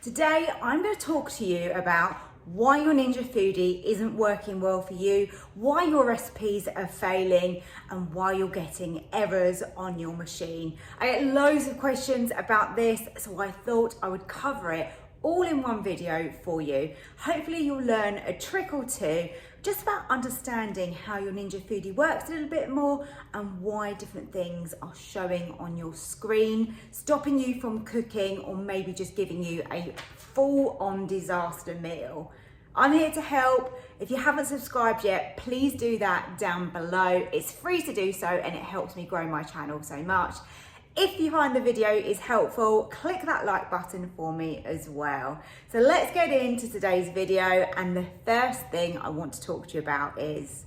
Today, I'm going to talk to you about why your Ninja Foodi isn't working well for you, why your recipes are failing, and why you're getting errors on your machine. I get loads of questions about this, so I thought I would cover it all in one video for you. Hopefully you'll learn a trick or two just about understanding how your Ninja Foodi works a little bit more and why different things are showing on your screen, stopping you from cooking or maybe just giving you a full-on disaster meal. I'm here to help. If you haven't subscribed yet, please do that down below. It's free to do so and it helps me grow my channel so much. If you find the video is helpful, click that like button for me as well. So let's get into today's video, and the first thing I want to talk to you about is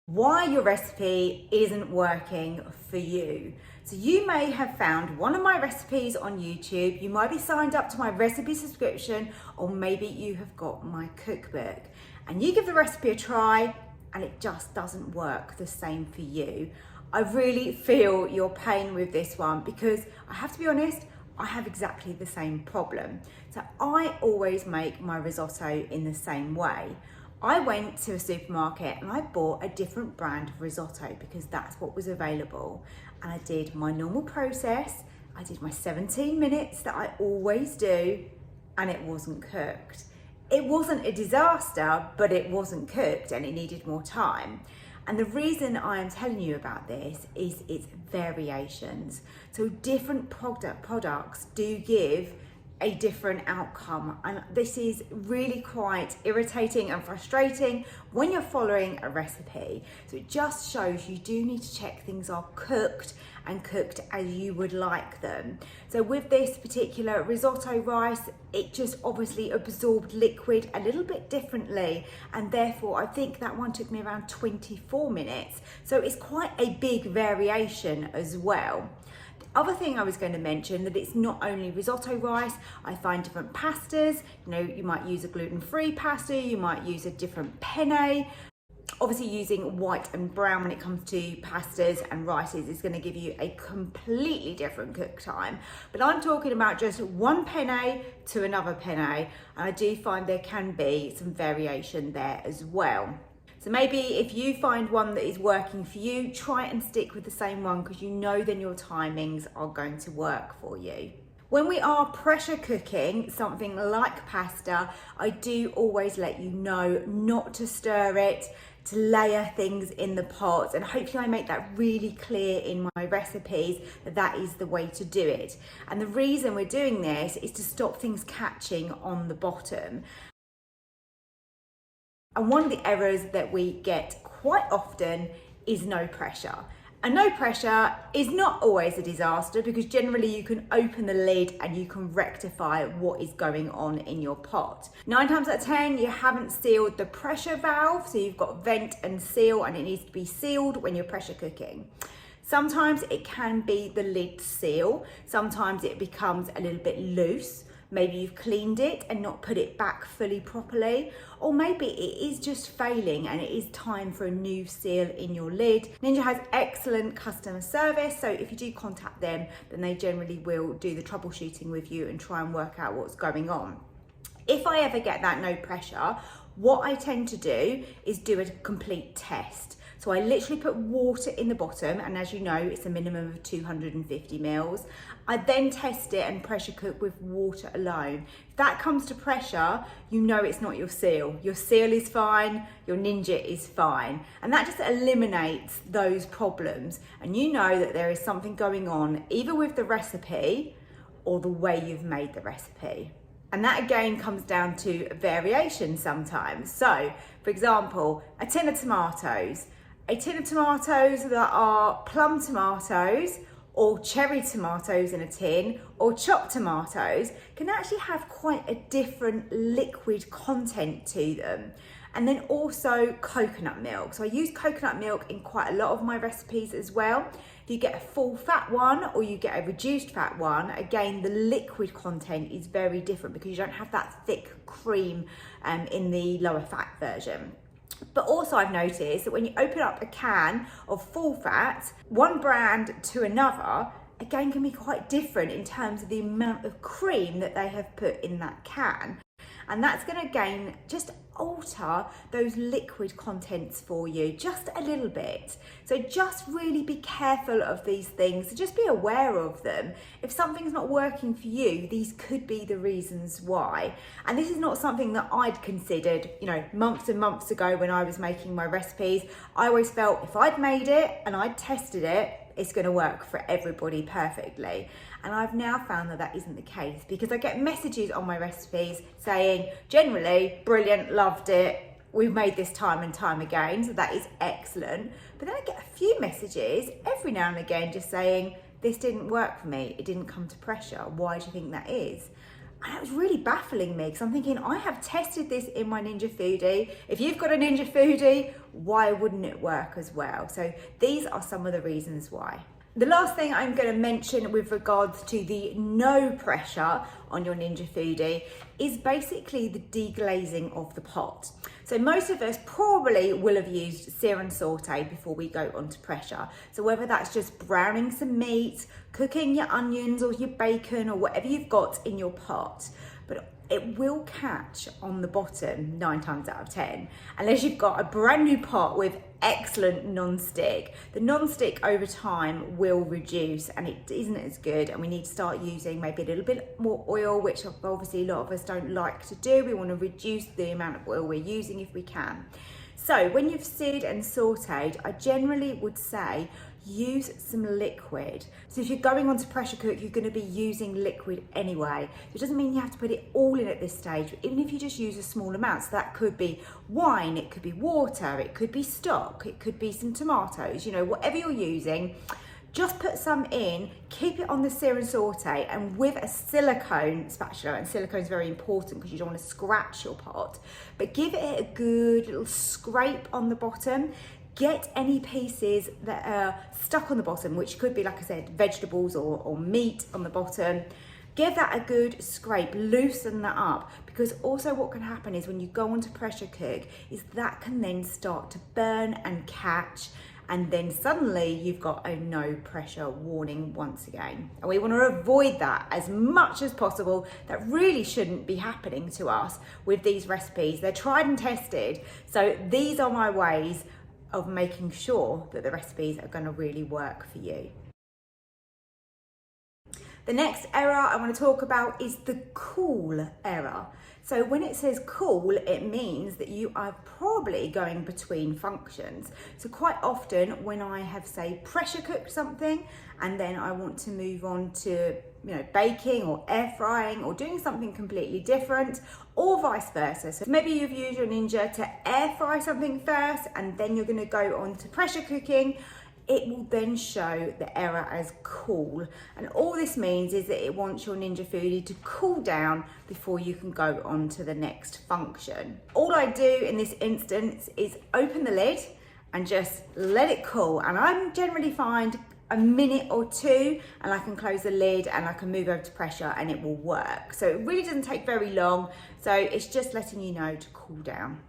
why your recipe isn't working for you. So you may have found one of my recipes on YouTube, you might be signed up to my recipe subscription, or maybe you have got my cookbook and you give the recipe a try and it just doesn't work the same for you. I really feel your pain with this one because I have to be honest, I have exactly the same problem. So I always make my risotto in the same way. I went to a supermarket and I bought a different brand of risotto because that's what was available. And I did my normal process. I did my 17 minutes that I always do, and it wasn't cooked. It wasn't a disaster, but it wasn't cooked and it needed more time. And the reason I am telling you about this is its variations. So different products do give a different outcome, and this is really quite irritating and frustrating when you're following a recipe. So it just shows you do need to check things are cooked and cooked as you would like them. So with this particular risotto rice, it just obviously absorbed liquid a little bit differently, and therefore I think that one took me around 24 minutes. So it's quite a big variation as well. Other thing I was going to mention that it's not only risotto rice. I find different pastas. You know, you might use a gluten-free pasta, you might use a different penne. Obviously using white and brown when it comes to pastas and rices is going to give you a completely different cook time. But I'm talking about just one penne to another penne, and I do find there can be some variation there as well. So maybe if you find one that is working for you, try and stick with the same one because you know then your timings are going to work for you. When we are pressure cooking something like pasta, I do always let you know not to stir it, to layer things in the pot, and hopefully I make that really clear in my recipes that that is the way to do it. And the reason we're doing this is to stop things catching on the bottom. And one of the errors that we get quite often is no pressure. And no pressure is not always a disaster because generally you can open the lid and you can rectify what is going on in your pot. 9 times out of 10, you haven't sealed the pressure valve, so you've got vent and seal, and it needs to be sealed when you're pressure cooking. Sometimes it can be the lid seal, sometimes it becomes a little bit loose. Maybe you've cleaned it and not put it back fully properly, or maybe it is just failing and it is time for a new seal in your lid. Ninja has excellent customer service, so if you do contact them, then they generally will do the troubleshooting with you and try and work out what's going on. If I ever get that no pressure, what I tend to do is do a complete test. So I literally put water in the bottom, and as you know, it's a minimum of 250 mils. I then test it and pressure cook with water alone. If that comes to pressure, you know it's not your seal. Your seal is fine, your Ninja is fine. And that just eliminates those problems. And you know that there is something going on either with the recipe or the way you've made the recipe. And that again comes down to variation sometimes. So, for example, a tin of tomatoes. A tin of tomatoes that are plum tomatoes or cherry tomatoes in a tin or chopped tomatoes can actually have quite a different liquid content to them. And then also coconut milk. So I use coconut milk in quite a lot of my recipes as well. If you get a full fat one or you get a reduced fat one, again, the liquid content is very different because you don't have that thick cream in the lower fat version. But also I've noticed that when you open up a can of full fat, one brand to another, again can be quite different in terms of the amount of cream that they have put in that can. And that's going to again just alter those liquid contents for you just a little bit. So just really be careful of these things. So just be aware of them. If something's not working for you, these could be the reasons why. And this is not something that I'd considered, you know, months and months ago when I was making my recipes. I always felt if I'd made it and I'd tested it, it's going to work for everybody perfectly. And I've now found that that isn't the case, because I get messages on my recipes saying, generally, brilliant, loved it, we've made this time and time again, so that is excellent. But then I get a few messages every now and again just saying, this didn't work for me, it didn't come to pressure, why do you think that is? And it was really baffling me, because I'm thinking, I have tested this in my Ninja Foodi. If you've got a Ninja Foodi, why wouldn't it work as well? So these are some of the reasons why. The last thing I'm going to mention with regards to the no pressure on your Ninja Foodi is basically the deglazing of the pot. So most of us probably will have used sear and saute before we go onto pressure. So whether that's just browning some meat, cooking your onions or your bacon or whatever you've got in your pot, but it will catch on the bottom 9 times out of 10, unless you've got a brand new pot with excellent non-stick. The non-stick over time will reduce and it isn't as good, and we need to start using maybe a little bit more oil, which obviously a lot of us don't like to do. We want to reduce the amount of oil we're using if we can. So when you've seared and sauteed, I generally would say use some liquid. So if you're going on to pressure cook, you're going to be using liquid anyway. It doesn't mean you have to put it all in at this stage, even if you just use a small amount. So that could be wine, it could be water, it could be stock, it could be some tomatoes, you know, whatever you're using. Just put some in, keep it on the sear and saute, and with a silicone spatula, and silicone is very important because you don't want to scratch your pot, but give it a good little scrape on the bottom. Get any pieces that are stuck on the bottom, which could be, like I said, vegetables or meat on the bottom. Give that a good scrape, loosen that up, because also what can happen is when you go on to pressure cook is that can then start to burn and catch, and then suddenly you've got a no pressure warning once again. And we want to avoid that as much as possible. That really shouldn't be happening to us with these recipes. They're tried and tested. So these are my ways of making sure that the recipes are going to really work for you. The next error I want to talk about is the cool error. So when it says cool, it means that you are probably going between functions. So quite often when I have, say, pressure cooked something and then I want to move on to, you know, baking or air frying or doing something completely different, or vice versa. So maybe you've used your Ninja to air fry something first and then you're going to go on to pressure cooking. It will then show the error as cool. And all this means is that it wants your Ninja Foodi to cool down before you can go on to the next function. All I do in this instance is open the lid and just let it cool. And I generally find a minute or two and I can close the lid and I can move over to pressure and it will work. So it really doesn't take very long. So it's just letting you know to cool down.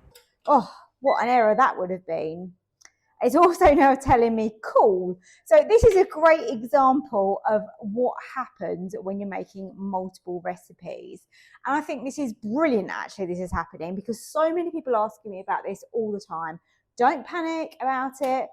Oh, what an error that would have been. It's also now telling me cool. So this is a great example of what happens when you're making multiple recipes. And I think this is brilliant, actually, this is happening, because so many people are asking me about this all the time. Don't panic about it.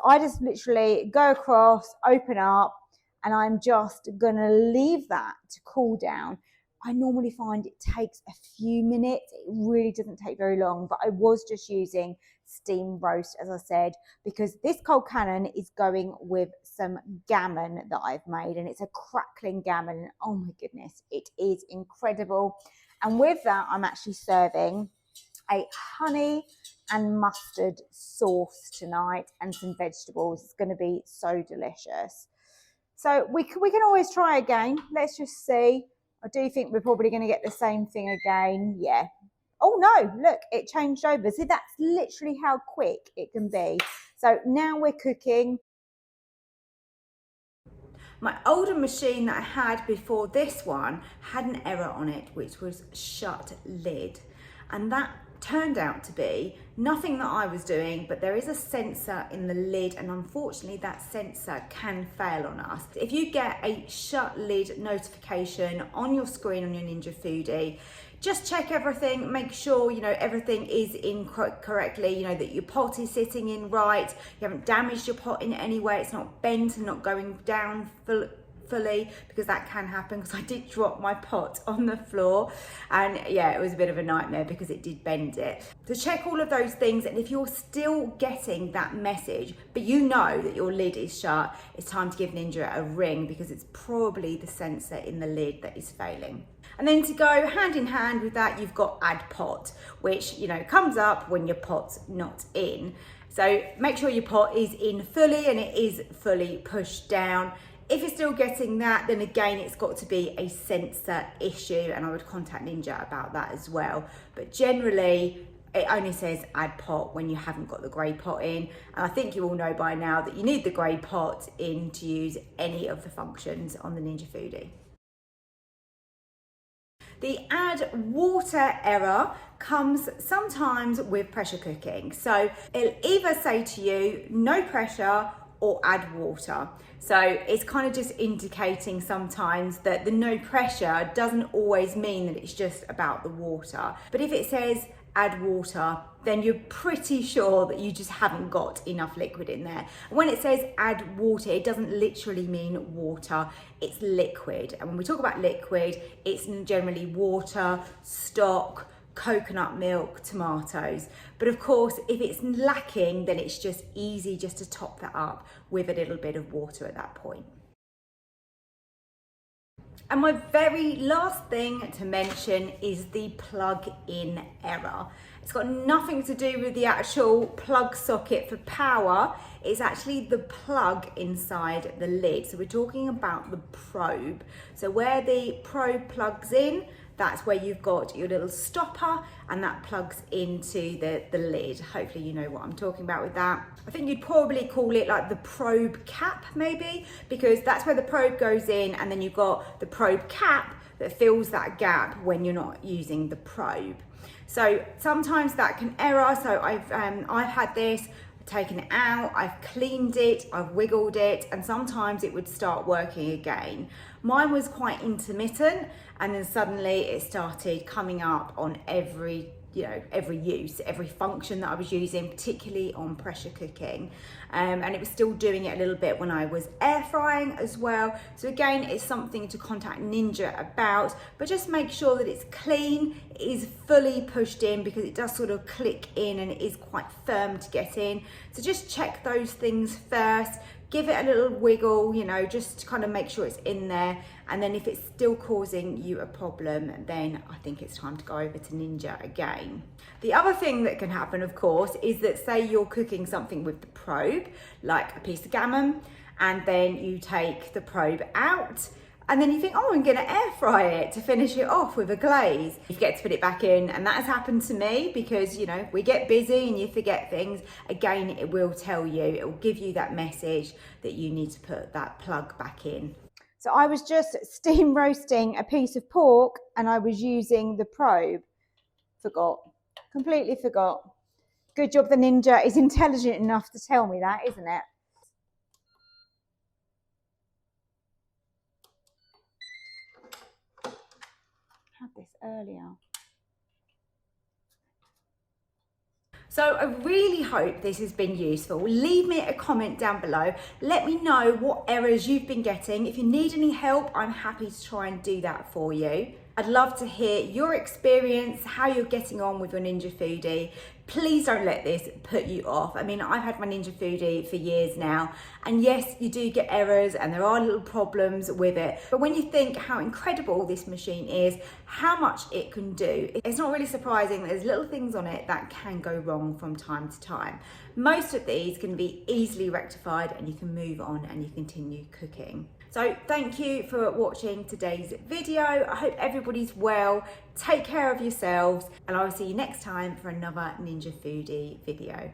I just literally go across, open up, and I'm just gonna leave that to cool down. I normally find it takes a few minutes. It really doesn't take very long, but I was just using steam roast, as I said, because this cold cannon is going with some gammon that I've made, and it's a crackling gammon. Oh my goodness, it is incredible. And with that, I'm actually serving a honey and mustard sauce tonight and some vegetables. It's going to be so delicious. So we can always try again. Let's just see. I do think we're probably going to get the same thing again. Yeah. Oh no, look, it changed over. See, that's literally how quick it can be. So now we're cooking. My older machine that I had before this one had an error on it, which was shut lid. And that turned out to be nothing that I was doing, but there is a sensor in the lid, and unfortunately that sensor can fail on us. If you get a shut lid notification on your screen on your Ninja Foodi, just check everything, make sure everything is in correctly, that your pot is sitting in right, you haven't damaged your pot in any way, it's not bent and not going down fully, because that can happen, because I did drop my pot on the floor, and yeah, it was a bit of a nightmare because it did bend it. So check all of those things, and if you're still getting that message but you know that your lid is shut, it's time to give Ninja a ring, because it's probably the sensor in the lid that is failing. And then to go hand in hand with that, you've got add pot, which comes up when your pot's not in. So make sure your pot is in fully and it is fully pushed down. If you're still getting that, then again, it's got to be a sensor issue, and I would contact Ninja about that as well. But generally, it only says add pot when you haven't got the grey pot in. And I think you all know by now that you need the grey pot in to use any of the functions on the Ninja Foodi. The add water error comes sometimes with pressure cooking. So it'll either say to you, no pressure, or add water. So it's kind of just indicating sometimes that the no pressure doesn't always mean that it's just about the water. But if it says add water, then you're pretty sure that you just haven't got enough liquid in there. And when it says add water, it doesn't literally mean water, it's liquid. And when we talk about liquid, it's generally water, stock, coconut milk, tomatoes. But of course, if it's lacking, then it's just easy just to top that up with a little bit of water at that point. And my very last thing to mention is the plug-in error. It's got nothing to do with the actual plug socket for power. It's actually the plug inside the lid. So we're talking about the probe. So where the probe plugs in, that's where you've got your little stopper, and that plugs into the lid. Hopefully you know what I'm talking about with that. I think you'd probably call it like the probe cap maybe, because that's where the probe goes in, and then you've got the probe cap that fills that gap when you're not using the probe. So sometimes that can error. So I've had this, taken it out, I've cleaned it, I've wiggled it, and sometimes it would start working again. Mine was quite intermittent, and then suddenly it started coming up on every use, every function that I was using, particularly on pressure cooking. And it was still doing it a little bit when I was air frying as well. So again, it's something to contact Ninja about, but just make sure that it's clean, it is fully pushed in, because it does sort of click in and it is quite firm to get in. So just check those things first. Give it a little wiggle, just to kind of make sure it's in there. And then if it's still causing you a problem, then I think it's time to go over to Ninja again. The other thing that can happen, of course, is that say you're cooking something with the probe, like a piece of gammon, and then you take the probe out, and then you think, oh, I'm going to air fry it to finish it off with a glaze. You forget to put it back in, and that has happened to me because, we get busy and you forget things. Again, it will tell you, it will give you that message that you need to put that plug back in. So I was just steam roasting a piece of pork and I was using the probe. Completely forgot. Good job the Ninja is intelligent enough to tell me that, isn't it? Had this earlier. So I really hope this has been useful. Leave me a comment down below. Let me know what errors you've been getting. If you need any help, I'm happy to try and do that for you. I'd love to hear your experience, how you're getting on with your Ninja Foodi. Please don't let this put you off. I mean, I've had my Ninja Foodi for years now, and yes, you do get errors and there are little problems with it. But when you think how incredible this machine is, how much it can do, it's not really surprising that there's little things on it that can go wrong from time to time. Most of these can be easily rectified and you can move on and you continue cooking. So thank you for watching today's video. I hope everybody's well. Take care of yourselves, and I will see you next time for another Ninja Foodi video.